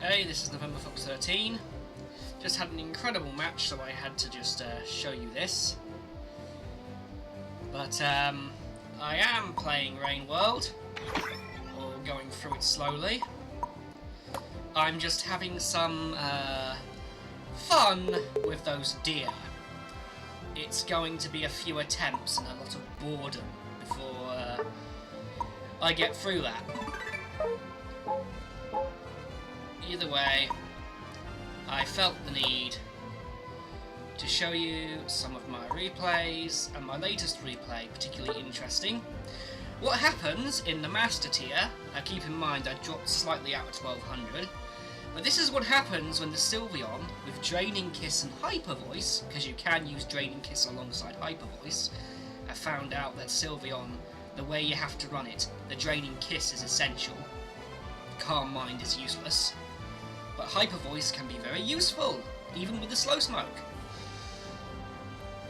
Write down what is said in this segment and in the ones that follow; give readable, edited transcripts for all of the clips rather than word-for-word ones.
Hey, this is November Fox 13. Just had an incredible match, so I had to just show you this. But I am playing Rain World, or going through it slowly. I'm just having some fun with those deer. It's going to be a few attempts and a lot of boredom before I get through that. Either way, I felt the need to show you some of my replays, and my latest replay particularly interesting. What happens in the Master tier, keep in mind I dropped slightly out of 1200, but this is what happens when the Sylveon with Draining Kiss and Hyper Voice, because you can use Draining Kiss alongside Hyper Voice. I found out that Sylveon, the way you have to run it, the Draining Kiss is essential, Calm Mind is useless. But Hyper Voice can be very useful, even with the slow smoke,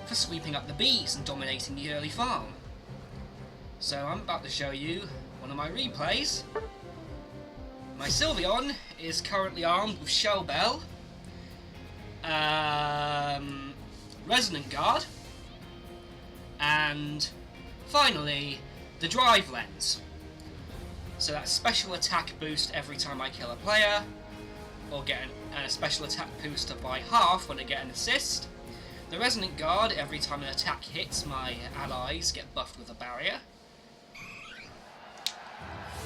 for sweeping up the bees and dominating the early farm. So I'm about to show you one of my replays. My Sylveon is currently armed with Shell Bell, Resonant Guard, and finally the Drive Lens. So that's special attack boost every time I kill a player, or get a special attack booster by half when I get an assist. The Resonant Guard, every time an attack hits, my allies get buffed with a barrier.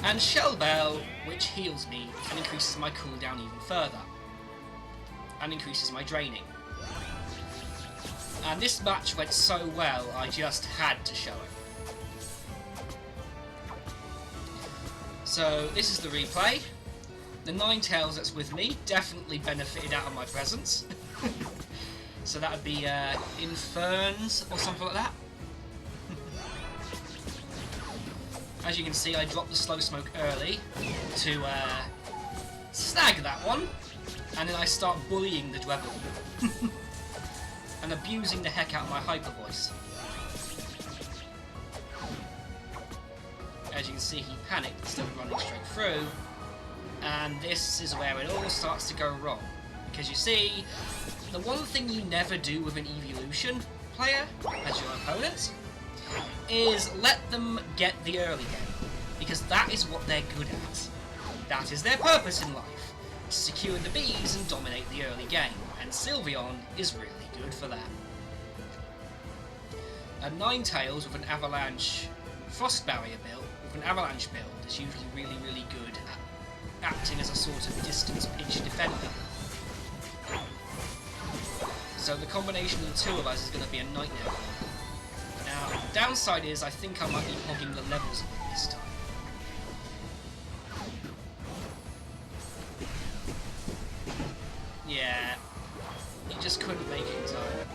And Shell Bell, which heals me and increases my cooldown even further. And increases my draining. And this match went so well, I just had to show it. So this is the replay. The Ninetales that's with me definitely benefited out of my presence. So that would be Inferns or something like that. As you can see, I dropped the slow smoke early to snag that one, and then I start bullying the Dwebble and abusing the heck out of my Hyper Voice. As you can see, he panicked instead of running straight through. And this is where it all starts to go wrong. Because you see, the one thing you never do with an evolution player, as your opponent, is let them get the early game. Because that is what they're good at. That is their purpose in life. To secure the bees and dominate the early game. And Sylveon is really good for that. A Ninetales with an Avalanche Frost Barrier build, with an Avalanche build, is usually really good at acting as a sort of distance pitch defender. So the combination of the two of us is going to be a nightmare. Now, the downside is I think I might be hogging the levels a bit this time. Yeah, you just couldn't make it in time.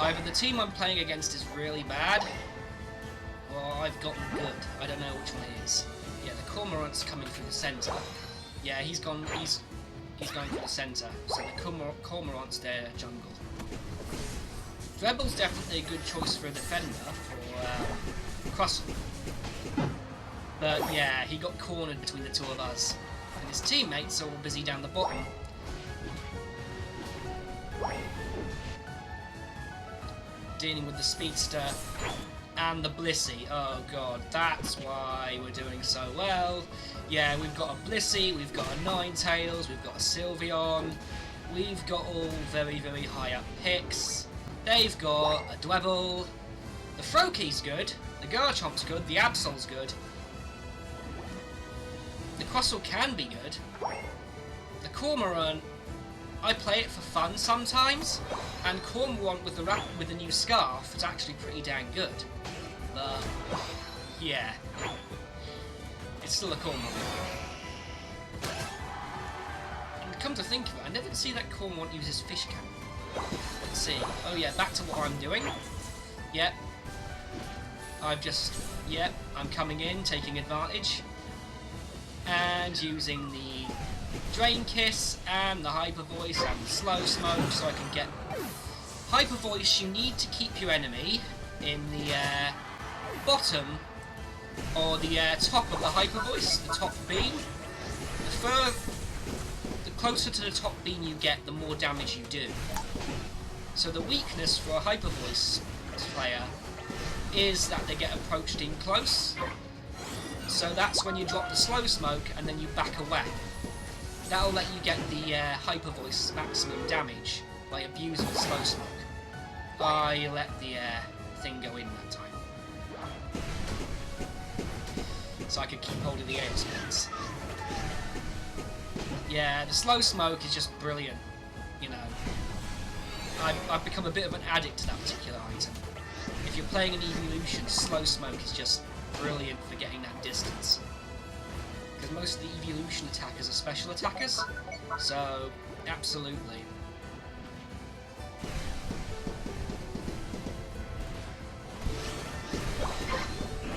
Either the team I'm playing against is really bad, or I've gotten good. I don't know which one it is. Yeah, the Cormorant's coming through the centre. Yeah, he's going for the centre, so the Cormorant's their jungle. Dwebble's definitely a good choice for a defender for crossing. But yeah, he got cornered between the two of us. And his teammates are all busy down the bottom. Dealing with the Speedster and the Blissey. Oh god, that's why we're doing so well. Yeah, we've got a Blissey, we've got a Ninetales, we've got a Sylveon, we've got all very high up picks. They've got a Dwebble, the Froakie's good, the Garchomp's good, the Absol's good, the Crustle can be good, the Cormorant, I play it for fun sometimes, and Cormorant with the new Scarf is actually pretty dang good. But yeah, it's still a Cormorant. And come to think of it, I never see that Cormorant uses Fish Cannon. Let's see. Oh yeah, back to what I'm doing. Yep. I'm coming in, taking advantage, and using the Drain Kiss and the Hyper Voice and the Slow Smoke so I can get Hyper Voice. You need to keep your enemy in the bottom or the top of the Hyper Voice, the top beam. closer to the top beam you get, the more damage you do. So the weakness for a Hyper Voice player is that they get approached in close. So that's when you drop the slow smoke and then you back away. That'll let you get the Hyper Voice maximum damage by abusing the slow smoke. I let the thing go in that time. So I could keep hold of the air spins. Yeah, the slow smoke is just brilliant, you know. I've become a bit of an addict to that particular item. If you're playing an evolution, slow smoke is just brilliant for getting that distance. Because most of the evolution attackers are special attackers, so absolutely.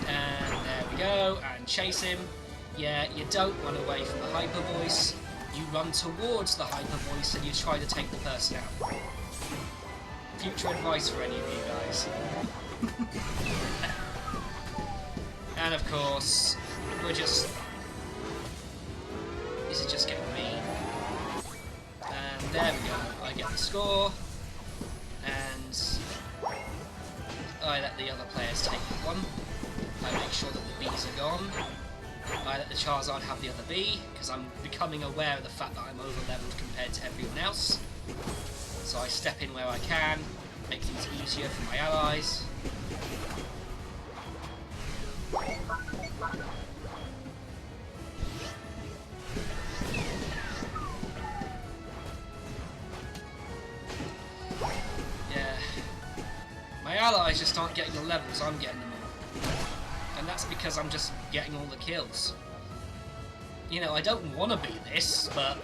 And there we go, and chase him. Yeah, you don't run away from the Hyper Voice, you run towards the Hyper Voice and you try to take the person out. Future advice for any of you guys. And of course, we're just... this is just getting mean. And there we go, I get the score. And I let the other players take one. I make sure that the bees are gone. I let the Charizard have the other bee, because I'm becoming aware of the fact that I'm over-leveled compared to everyone else. So I step in where I can, make things easier for my allies. Yeah. My allies just aren't getting the levels, I'm getting them all. And that's because I'm just getting all the kills. You know, I don't want to be this, but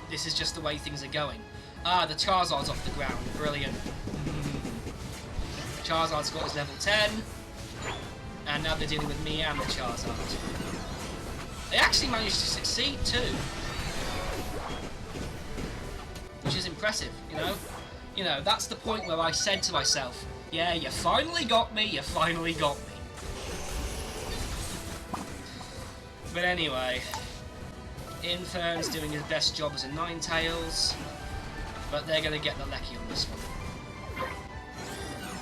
this is just the way things are going. Ah, the Charizard's off the ground. Brilliant. Charizard's got his level 10. And now they're dealing with me and the Charizard. They actually managed to succeed too. Which is impressive, you know? You know, that's the point where I said to myself, yeah, you finally got me, you finally got me. But anyway, Infern's doing his best job as a Ninetales, but they're going to get the lecky on this one.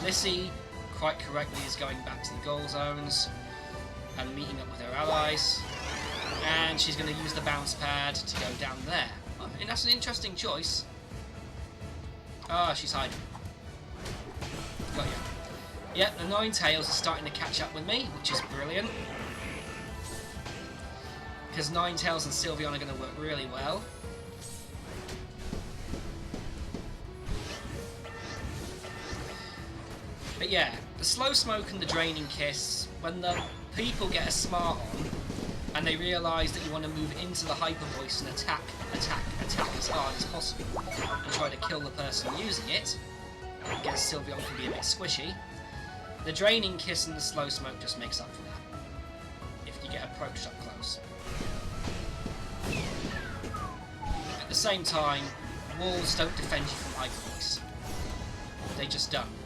Glacie, quite correctly, is going back to the goal zones and meeting up with her allies, and she's going to use the bounce pad to go down there. And that's an interesting choice. Ah, she's hiding. Got ya. Yep, the Ninetales are starting to catch up with me, which is brilliant. Because Ninetales and Sylveon are going to work really well. But yeah, the slow smoke and the draining kiss, when the people get a smart on, and they realise that you want to move into the Hyper Voice and attack as hard as possible, and try to kill the person using it, because Sylveon can be a bit squishy, the draining kiss and the slow smoke just makes up for that, if you get approached up close. At the same time, walls don't defend you from Hyper Voice. They just don't.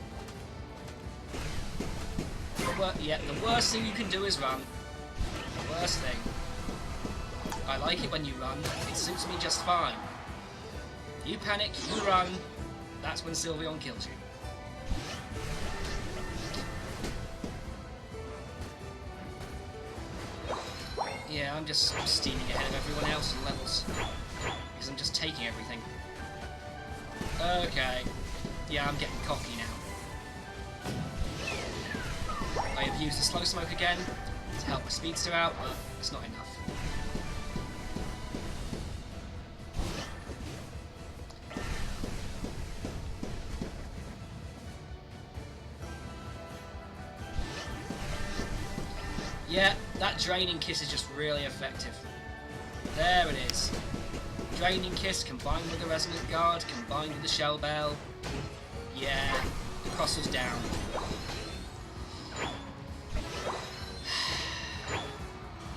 Yeah, the worst thing you can do is run. The worst thing. I like it when you run. It suits me just fine. You panic, you run. That's when Sylveon kills you. Yeah, I'm just steaming ahead of everyone else in levels. Because I'm just taking everything. Okay. Yeah, I'm getting cocky now. I have used the slow smoke again to help the speedster out, but it's not enough. Yeah, that draining kiss is just really effective. There it is. Draining kiss combined with the resonant guard, combined with the shell bell. Yeah, the crossel's down.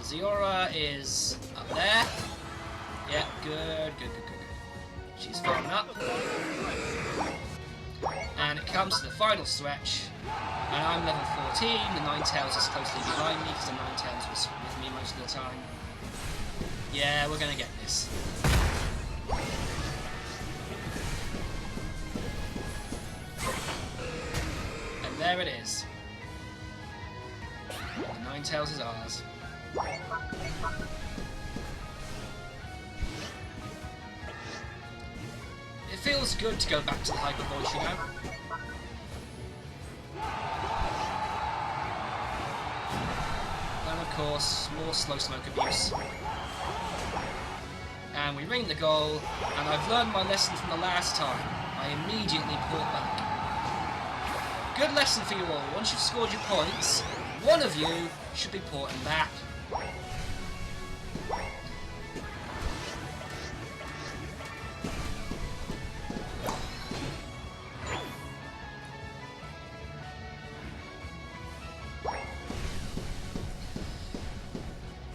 Ziora is up there. Yeah, good. She's farming up. And it comes to the final stretch. And I'm level 14, the Ninetales is closely behind me because the Ninetales was with me most of the time. Yeah, we're gonna get this. there it is. The Ninetales is ours. It feels good to go back to the Hyper Voice, you know? And of course, more slow smoke abuse. And we ring the goal, and I've learned my lesson from the last time. I immediately port back. Good lesson for you all. Once you've scored your points, one of you should be porting back.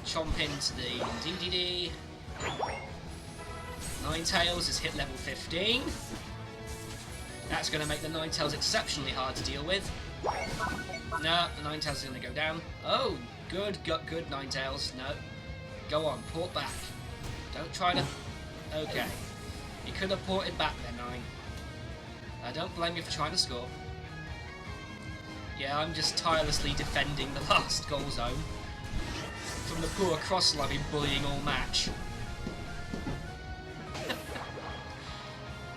Chomp into the DDD. Ninetales is hit level 15. That's going to make the Ninetales exceptionally hard to deal with. No, the Ninetales is going to go down. Oh, good Ninetales. No. Go on, port back. Don't try to... Okay. You could have ported back there, Nine. I don't blame you for trying to score. Yeah, I'm just tirelessly defending the last goal zone from the poor Crossel I've been bullying all match.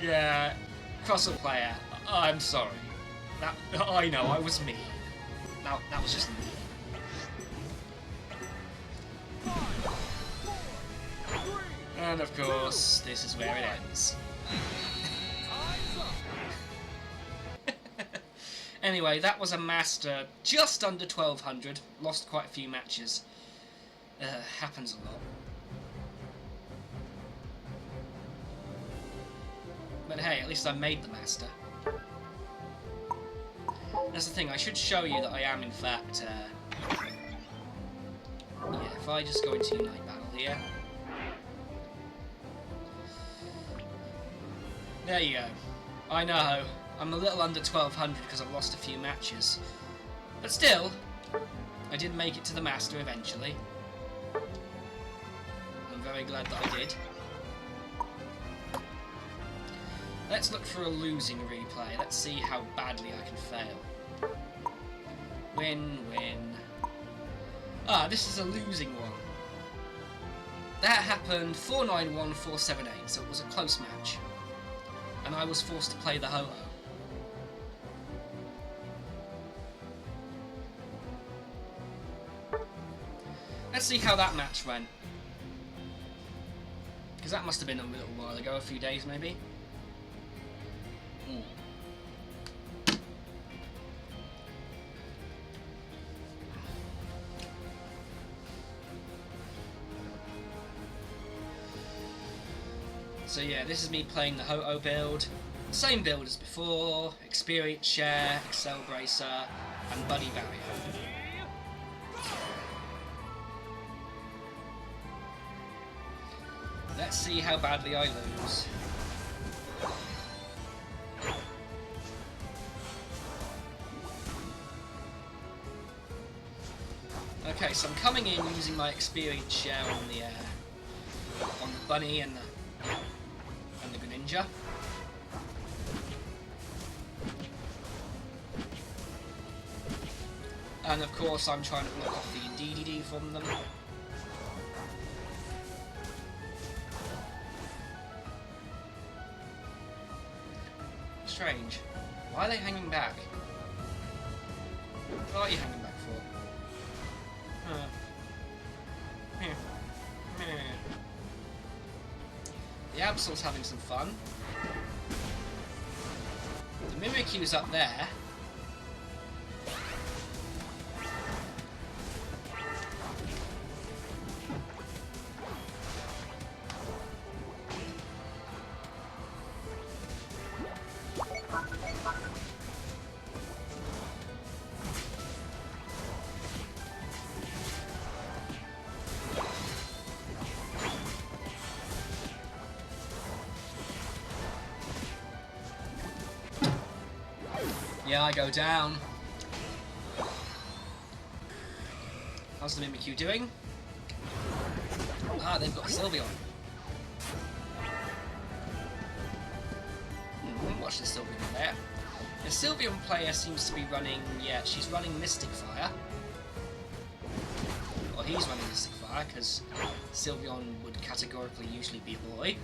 Yeah, Crossel player, I'm sorry. I know, I was me. That was just me. And of course, this is where it ends. Anyway, that was a master just under 1200. Lost quite a few matches. Happens a lot. But hey, at least I made the master. That's the thing, I should show you that I am in fact... yeah, if I just go into Unite Battle here... There you go. I know, I'm a little under 1200 because I've lost a few matches. But still, I did make it to the master eventually. I'm very glad that I did. Let's look for a losing replay. Let's see how badly I can fail. Win, win. Ah, this is a losing one. That happened 4-9-1, 4-7-8, so it was a close match. And I was forced to play the Ho-Oh. Let's see how that match went. Because that must have been a little while ago, a few days maybe. So yeah, this is me playing the Ho-Oh build. Same build as before, Experience Share, Excel Bracer, and Buddy Barrier. Let's see how badly I lose. Okay, so I'm coming in using my Experience Share on the Bunny and the Greninja. And of course I'm trying to block off the DDD from them. Strange. Why are they hanging back? What are you hanging back for? The Absol's having some fun. The Mimikyu's up there. Yeah, I go down. How's the Mimikyu doing? Ah, they've got Sylveon. Watch the Sylveon there. The Sylveon player seems to be running, yeah, she's running Mystic Fire. Or he's running Mystic Fire, because Sylveon would categorically usually be a boy.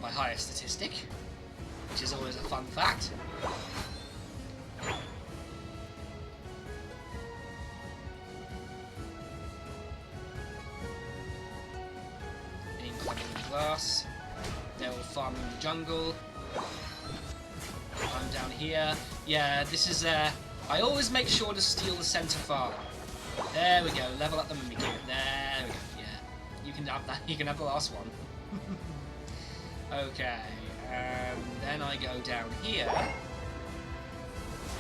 By higher statistic. Which is always a fun fact. Incoming glass. They're all farming the jungle. I'm down here. Yeah, this is I always make sure to steal the center farm. There we go. Level up the Mimikyu. There we go. Yeah, you can have that. You can have the last one. Okay. Then I go down here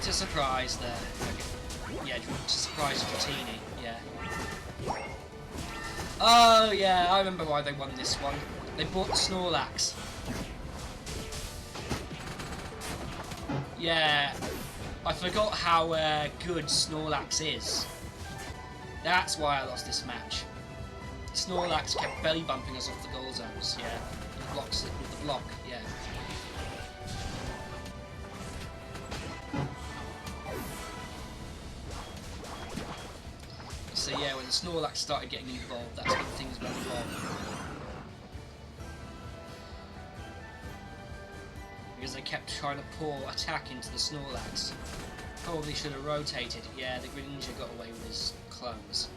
to surprise the. Okay. Yeah, to surprise Dratini. Yeah. Oh yeah, I remember why they won this one. They bought the Snorlax. Yeah, I forgot how good Snorlax is. That's why I lost this match. Snorlax kept belly bumping us off the goal zones. Yeah, it blocks it with the block. Yeah. So yeah, when the Snorlax started getting involved, that's when things went wrong. Because they kept trying to pour attack into the Snorlax. Probably should have rotated. Yeah, the Greninja got away with his clones.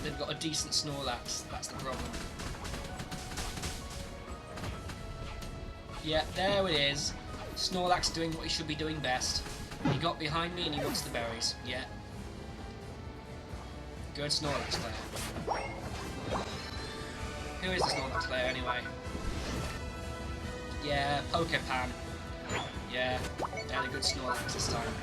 They've got a decent Snorlax, that's the problem. Yeah, there it is. Snorlax doing what he should be doing best. He got behind me and he wants the berries. Yeah. Good Snorlax player. Who is the Snorlax player anyway? Yeah, Pokepan. Yeah, they had a good Snorlax this time.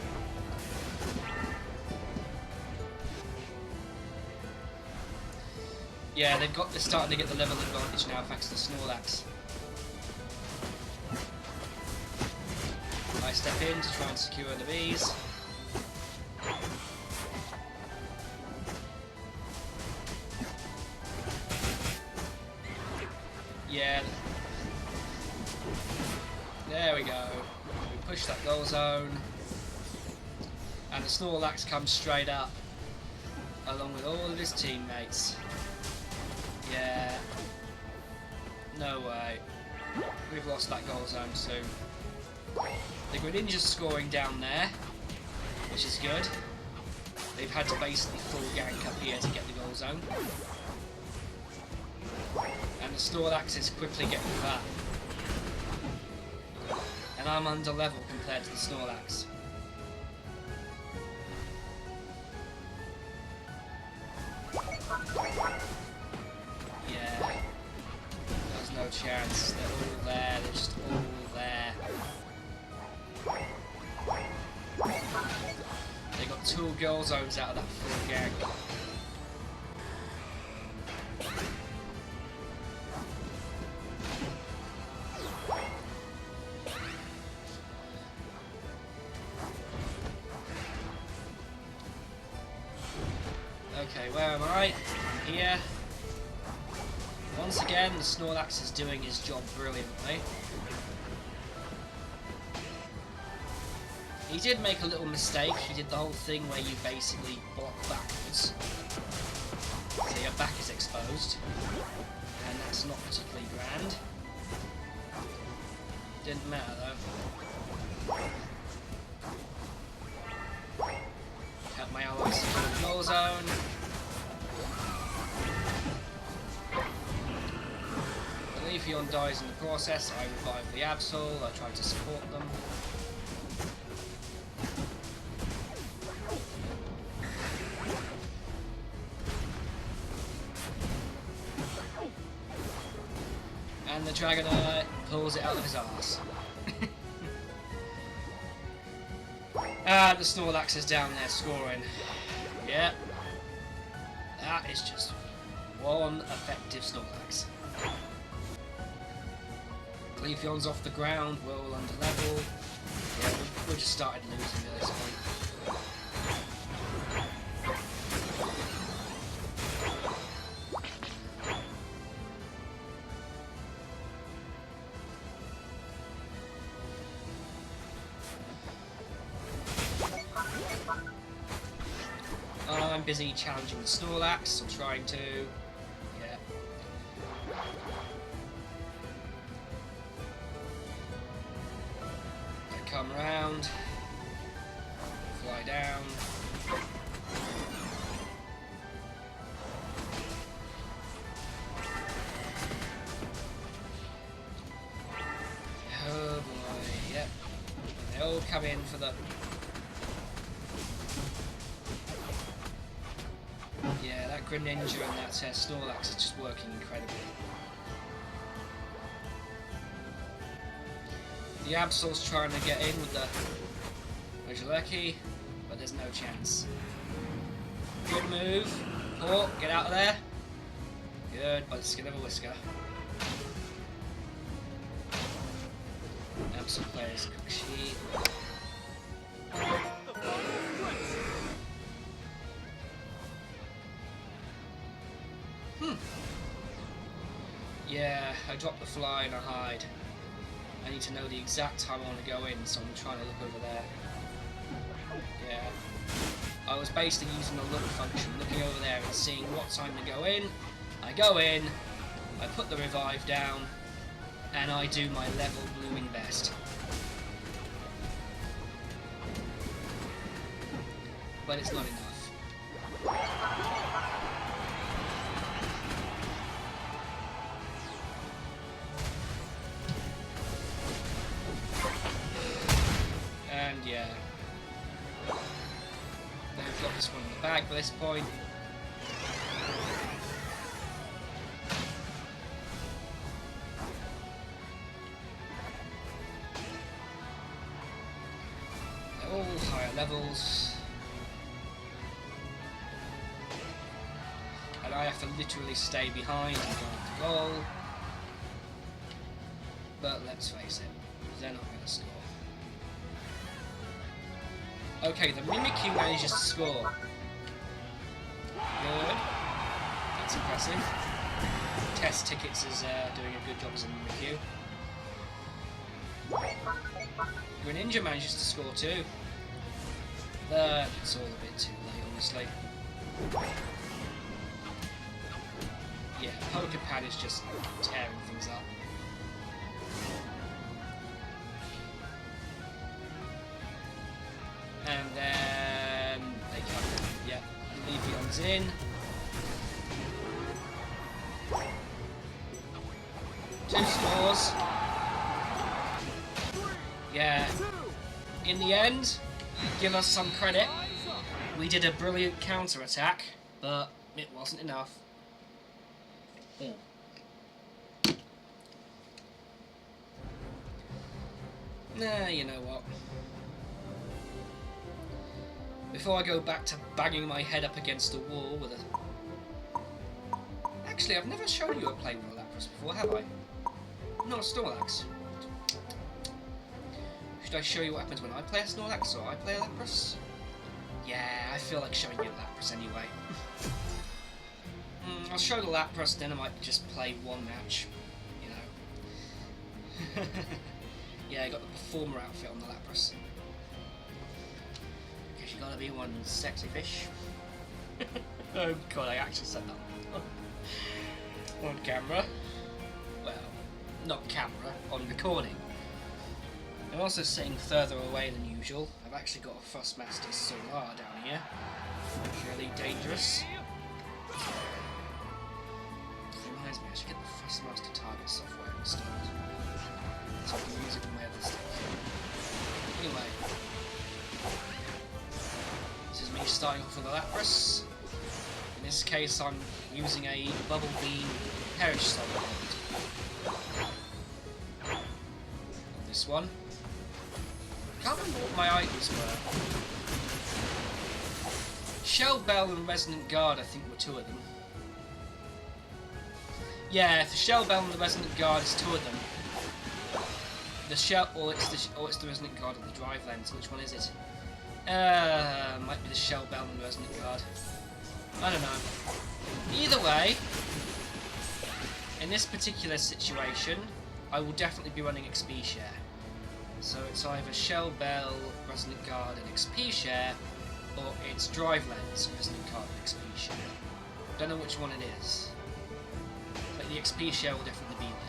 Yeah, they're starting to get the level advantage now thanks to Snorlax. I step in to try and secure the bees. Yeah. There we go. We push that goal zone. And the Snorlax comes straight up. Along with all of his teammates. Yeah. No way. We've lost that goal zone soon. The Greninja's scoring down there, which is good. They've had to basically full gank up here to get the goal zone. And the Snorlax is quickly getting fat. And I'm under level compared to the Snorlax. Yeah. There's no chance. They're all there. They're just all there. They got 2 goal zones out of that full gang. Okay, where am I? I'm here. Once again, the Snorlax is doing his job brilliantly. He did make a little mistake. He did the whole thing where you basically block backwards. So your back is exposed. And that's not particularly grand. Didn't matter though. Help my allies secure the goal zone. The Sylveon dies in the process. I revive the Absol. I try to support them. And the Dragonite pulls it out of his arse. The Snorlax is down there scoring. Yeah. That is just One effective Snorlax. Sylveon's off the ground, we're all under level. Yeah, we just started losing at this point. I'm busy challenging the Snorlax, or trying to. Yeah. I come round, fly down. Oh boy, yep. They all come in for the. Yeah, that Greninja and that Snorlax is just working incredibly. The Absol's trying to get in with the glacie, but there's no chance. Good move. Oh, get out of there. Good, by the skin of a whisker. Absol plays Glacie. Yeah, I dropped the fly and I hide. I need to know the exact time I want to go in, so I'm trying to look over there. Yeah. I was basically using the look function, looking over there and seeing what time to go in. I go in, I put the revive down, and I do my level blooming best. But it's not enough. And yeah, they've got this one in the bag by this point. They're all higher levels. And I have to literally stay behind and go off the goal. But let's face it, they're not going to score. Okay, the Mimikyu manages to score. Good. That's impressive. Test Tickets is doing a good job as a Mimikyu. Greninja manages to score too. But it's all a bit too late, honestly. Yeah, Pokepad is just tearing things up. And then they come in. Yeah, Sylveon's in. Two scores. Yeah. In the end, give us some credit. We did a brilliant counter-attack, but it wasn't enough. Nah, you know what? Before I go back to banging my head up against the wall with a... Actually, I've never shown you a play with a Lapras before, have I? Not a Snorlax. Should I show you what happens when I play a Snorlax or I play a Lapras? Yeah, I feel like showing you a Lapras anyway. I'll show the Lapras, then I might just play one match, you know. Yeah, I got the performer outfit on the Lapras. Because you gotta be one sexy fish. Oh god, I actually said that. On camera. Well, not camera, on recording. I'm also sitting further away than usual. I've actually got a Thrustmaster Solar down here. Really dangerous. Reminds me, I should get the Thrustmaster target software installed. So I can use it with my other stuff. Anyway. This is me starting off with a Lapras. In this case, I'm using a Bubble Beam Perish Solid. This one. I can't remember what my items were. Shell Bell and Resonant Guard, I think, were two of them. Yeah, if the Shell Bell and the Resonant Guard is two of them, the Shell, or it's the Resonant Guard or the Drive Lens. Which one is it? Might be the Shell Bell and the Resonant Guard. I don't know. Either way, in this particular situation, I will definitely be running XP share. So it's either Shell Bell, Resonant Guard, and XP share, or it's Drive Lens, Resonant Guard, and XP share. Don't know which one it is. But the XP share will definitely be there.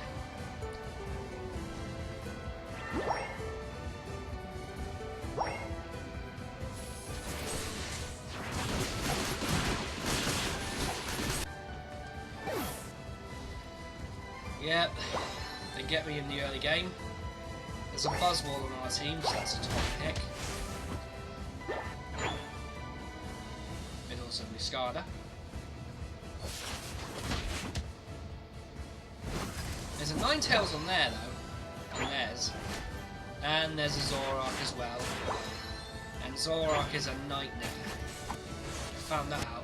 Yep, they get me in the early game. There's a buzzwole on our team, so that's a top pick. And also Muscada. There's a Ninetales on there though, on theirs. And there's a Zoroark as well. And Zoroark is a nightmare. Found that out.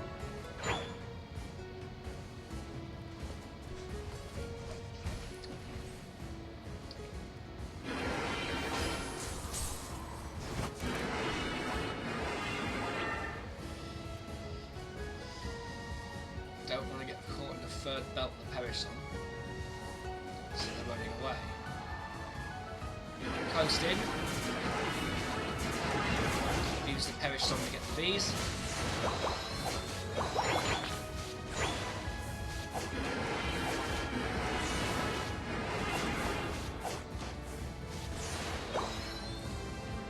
Don't want to get caught in the third belt that perish on. So they're running away. Coast in. Use the perish song to get the V's.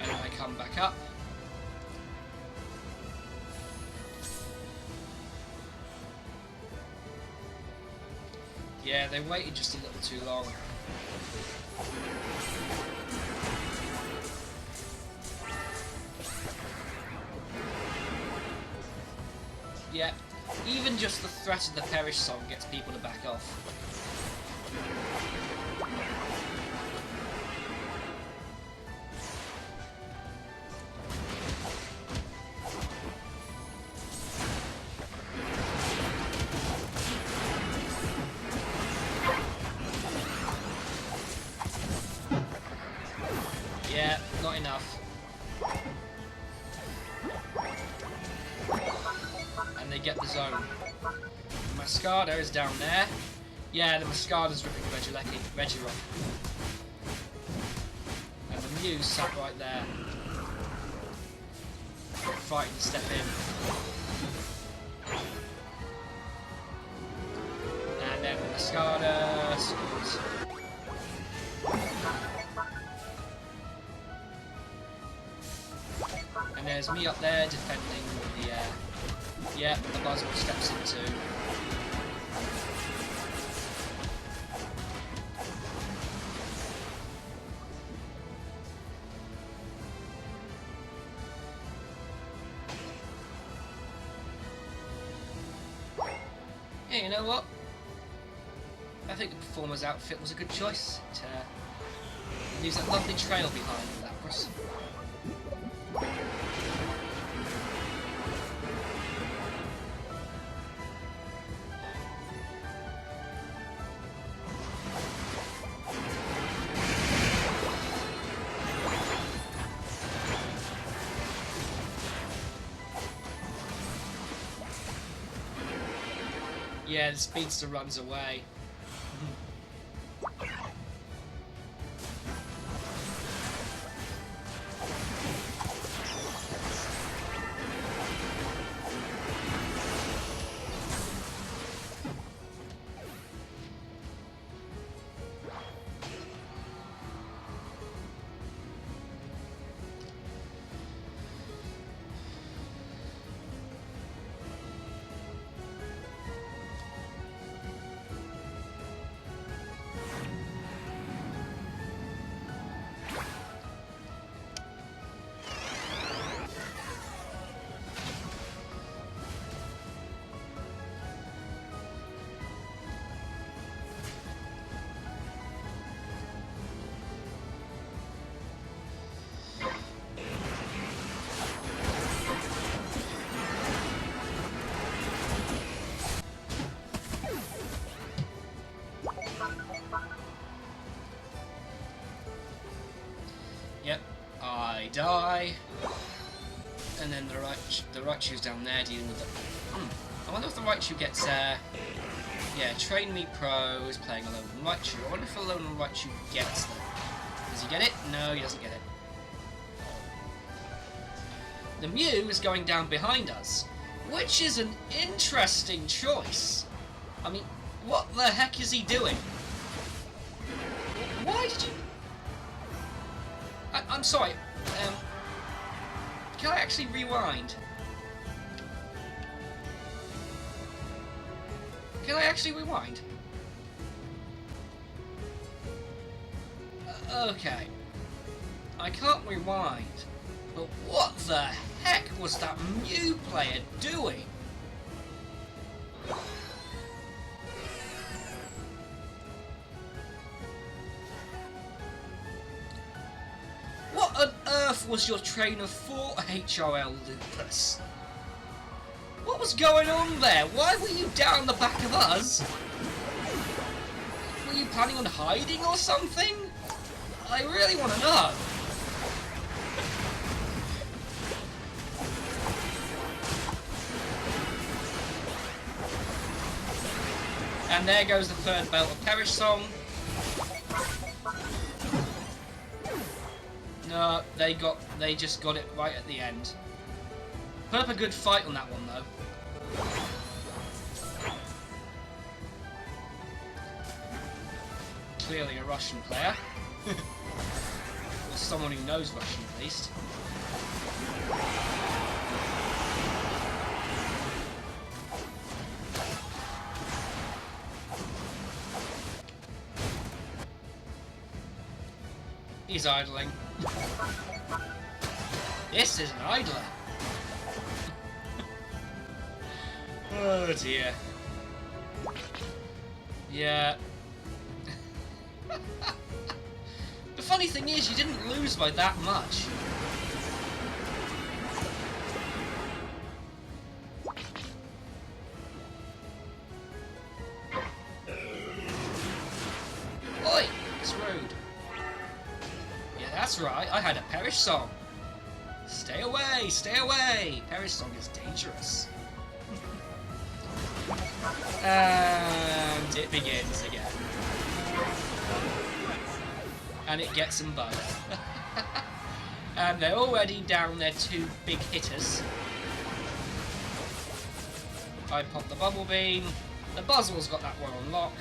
And I come back up. Yeah, they waited just a little too long. Yeah, even just the threat of the perish song gets people to back off. Yeah, not enough. And they get the zone. The Muscada is down there. Yeah, the Muscada's ripping Regirock. And the Mew sat right there. Fighting to step in. And then the Muscada scores. And there's me up there defending with the yeah, the buzzwole steps in too. Yeah, you know what? I think the performer's outfit was a good choice. It leaves a lovely trail behind in Lapras. Yeah, the speedster runs away. die. And then the Raichu's down there dealing with the... I wonder if the Raichu gets... yeah, Train Me Pro is playing alone on Raichu. I wonder if alone on Raichu gets them. Does he get it? No, he doesn't get it. The Mew is going down behind us, which is an interesting choice. I mean, what the heck is he doing? Why did you... I'm sorry. Can I actually rewind? Can I actually rewind? Okay. I can't rewind. But what the heck was that Mew player doing? What on earth was your trainer for, HRL Lupus? What was going on there? Why were you down the back of us? Were you planning on hiding or something? I really want to know. And there goes the third belt of Perish Song. No, they just got it right at the end. Put up a good fight on that one though. Clearly a Russian player. Or someone who knows Russian at least. He's idling. This is an idler. Oh dear. Yeah. The funny thing is, you didn't lose by that much. Oi! It's rude. Yeah, that's right, I had a Perish Song. Stay away! Stay away! Perish Song is dangerous. And it begins again. And it gets them both. And they're already down their two big hitters. I pop the Bubble Beam. The buzzwole's got that one on lock.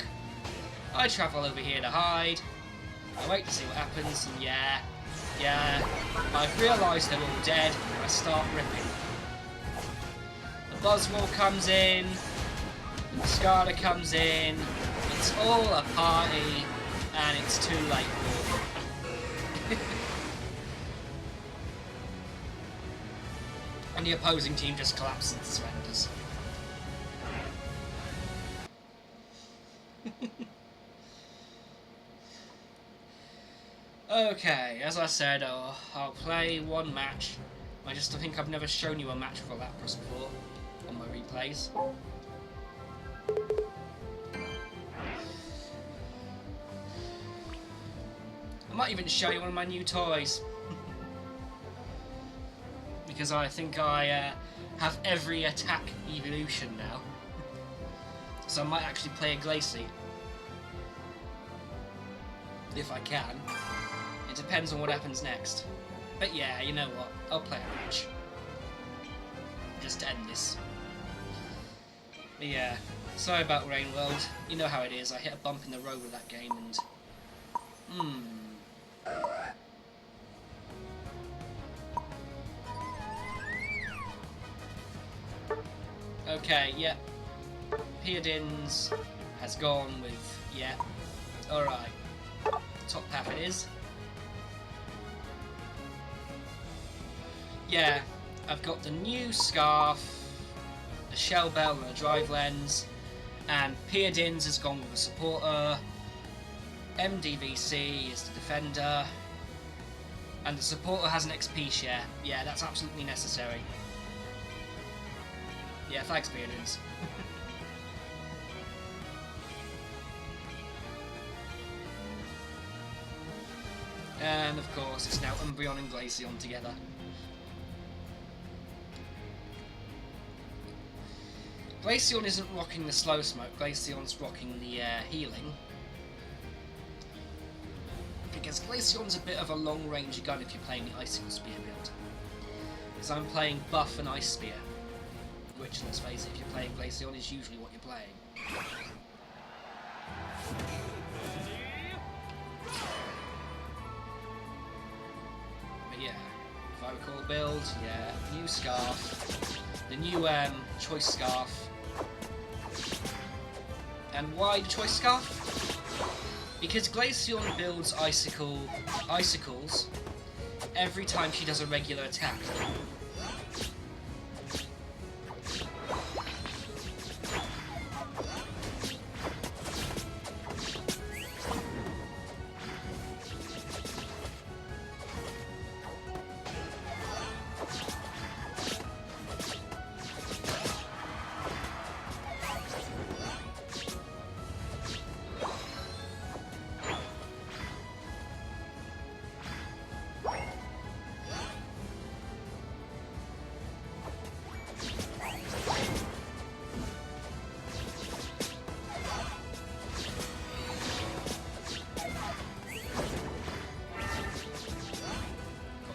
I travel over here to hide. I wait to see what happens, and yeah, I've realised they're all dead, and I start ripping. The buzzwole comes in. The Skada comes in. It's all a party. And it's too late for them. And the opposing team just collapses and surrenders. Okay, as I said, I'll play one match. I just think I've never shown you a match with a Lapras before on my replays. I might even show you one of my new toys. Because I think I have every attack evolution now. So I might actually play a Glacie. If I can. It depends on what happens next. But yeah, you know what? I'll play a match. Just to end this. But yeah, sorry about Rain World. You know how it is. I hit a bump in the road with that game and... Okay, yeah. Peodins has gone with... yeah. Alright. Top path it is. Yeah, I've got the new Scarf, the Shell Bell and the Drive Lens, and Peodins has gone with the Supporter, MDVC is the Defender, and the Supporter has an XP share. Yeah, that's absolutely necessary. Yeah, thanks Peodins. And of course, it's now Umbreon and Glaceon together. Glaceon isn't rocking the slow smoke, Glaceon's rocking the healing. Because Glaceon's a bit of a long-range gun if you're playing the Icicle Spear build. Because I'm playing Buff and Ice Spear. Which, let's face it, if you're playing Glaceon, is usually what you're playing. But yeah, if I recall the build, yeah, new Scarf. The new Choice Scarf. And why the Choice Scarf? Because Glaceon builds icicles every time she does a regular attack.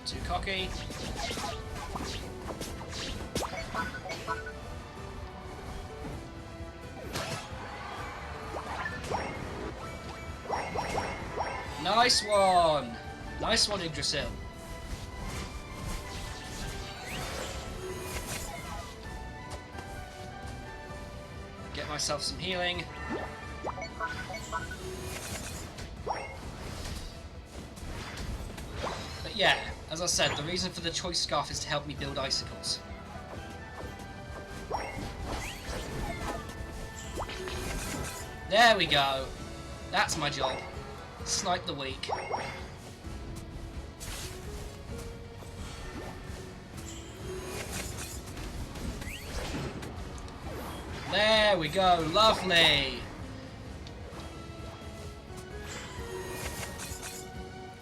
Too cocky. Nice one! Nice one, Yggdrasil. Get myself some healing. But yeah, as I said, the reason for the Choice Scarf is to help me build icicles. There we go. That's my job. Snipe the weak. There we go. Lovely.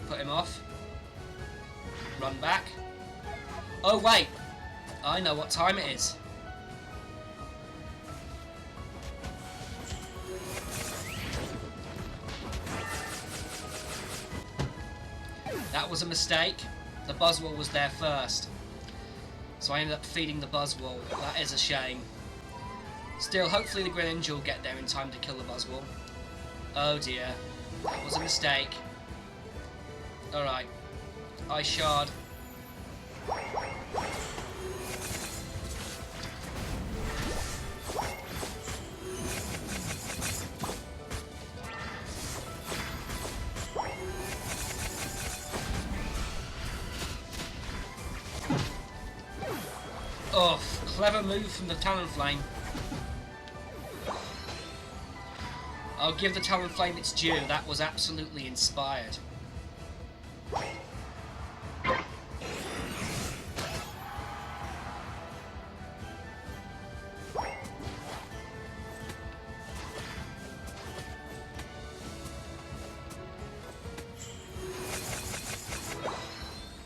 Put him off. Run back. Oh wait, I know what time it is. That was a mistake. The buzzwole was there first. So I ended up feeding the buzzwole. That is a shame. Still, hopefully the Greninja will get there in time to kill the buzzwole. Oh dear. That was a mistake. Alright. Ice Shard. Oh, clever move from the Talonflame. I'll give the Talonflame its due, that was absolutely inspired.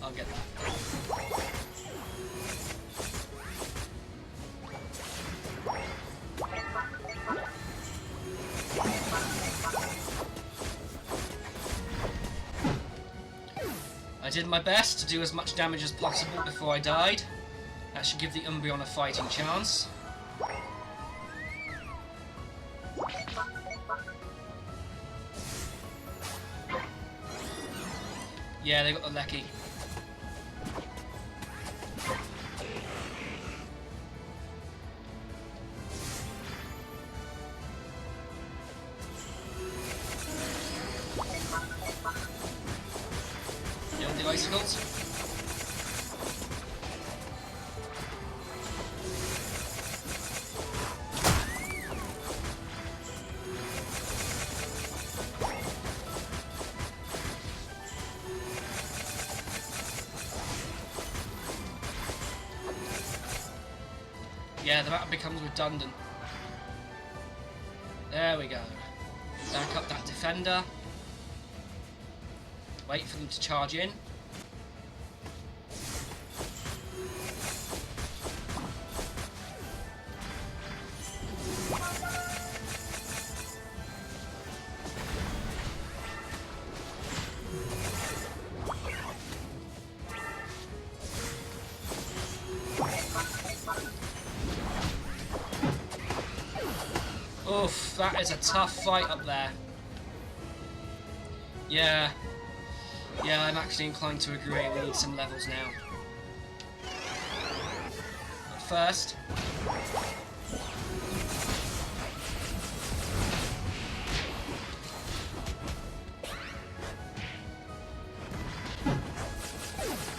I'll get that. I did my best to do as much damage as possible before I died. That should give the Umbreon a fighting chance. Yeah, they got the Lecky. You want the icicles? Yeah, the battle becomes redundant. There we go. Back up that defender. Wait for them to charge in. Oof, that is a tough fight up there. Yeah, I'm actually inclined to agree. We need some levels now. But first...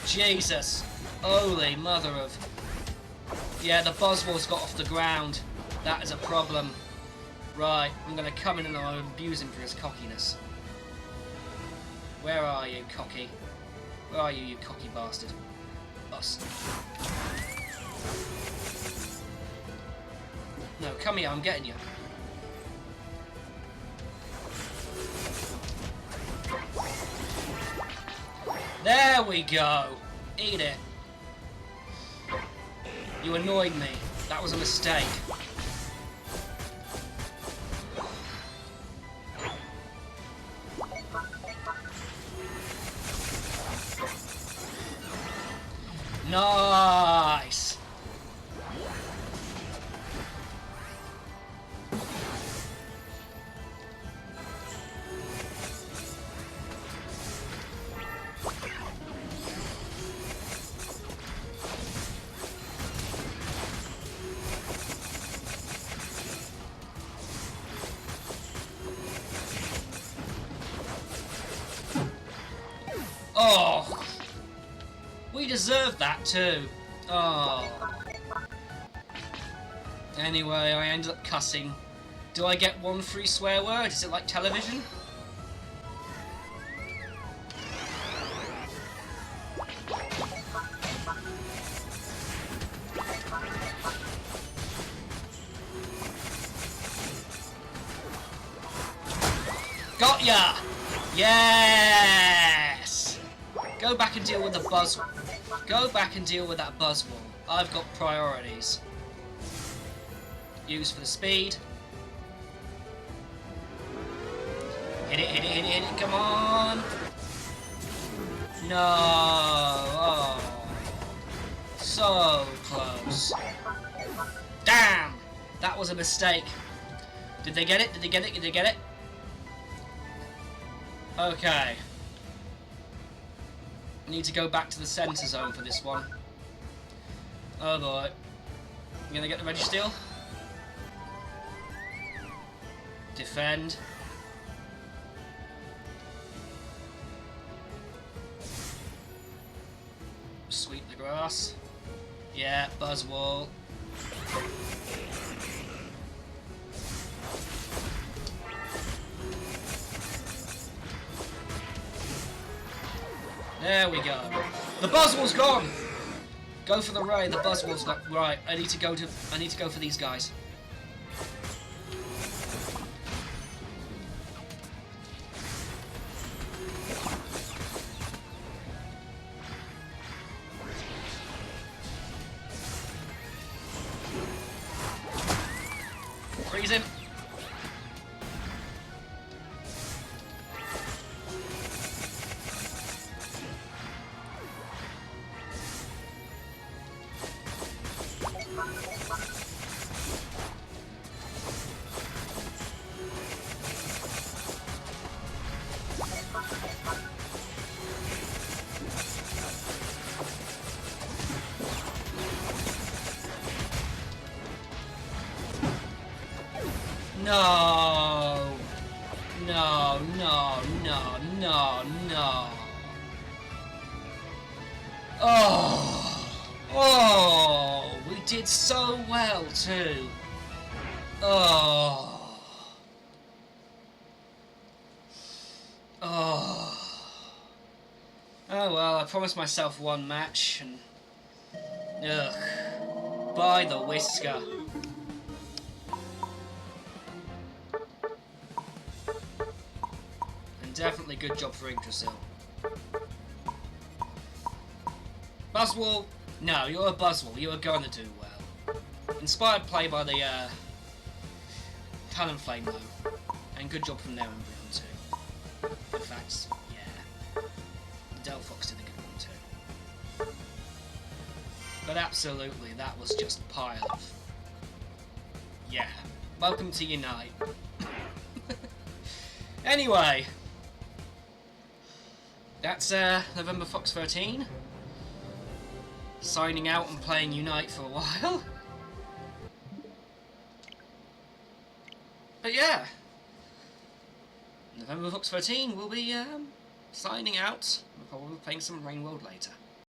Jesus! Holy mother of... Yeah, the buzzwole's got off the ground. That is a problem. Right, I'm going to come in and I'll abuse him for his cockiness. Where are you, cocky? Where are you, you cocky bastard? Us. No, come here, I'm getting you. There we go! Eat it. You annoyed me. That was a mistake. Nice! Oh! We deserve that too. Oh. Anyway, I ended up cussing. Do I get one free swear word? Is it like television? Got ya! Yes! Go back and deal with the buzz. Go back and deal with that buzzwole. I've got priorities. Use for the speed. Hit it, hit it, hit it, hit it, come on! No! Oh. So close. Damn! That was a mistake. Did they get it? Did they get it? Did they get it? Okay. Need to go back to the center zone for this one. Oh boy. You gonna get the registeel? Defend. Sweep the grass. Yeah, buzzwole. There we go. The buzzwole's gone. Go for the ray. The buzzwole's gone. Right. I need to go for these guys. Freeze him. No! No, no, no, no, no. Oh! Oh! We did so well too. Oh! Oh! Oh well, I promised myself one match and... Ugh. By the whisker. Definitely good job for Yggdrasil. Buzzwole? No, you're a buzzwole. You are going to do well. Inspired play by the Talonflame though, and good job from there in round 2. In fact, yeah, the Delphox did a good one too. But absolutely, that was just pile of. Yeah, welcome to your night. Anyway, that's November Fox 13. Signing out and playing Unite for a while. But yeah, November Fox 13 will be signing out. We're probably playing some Rain World later.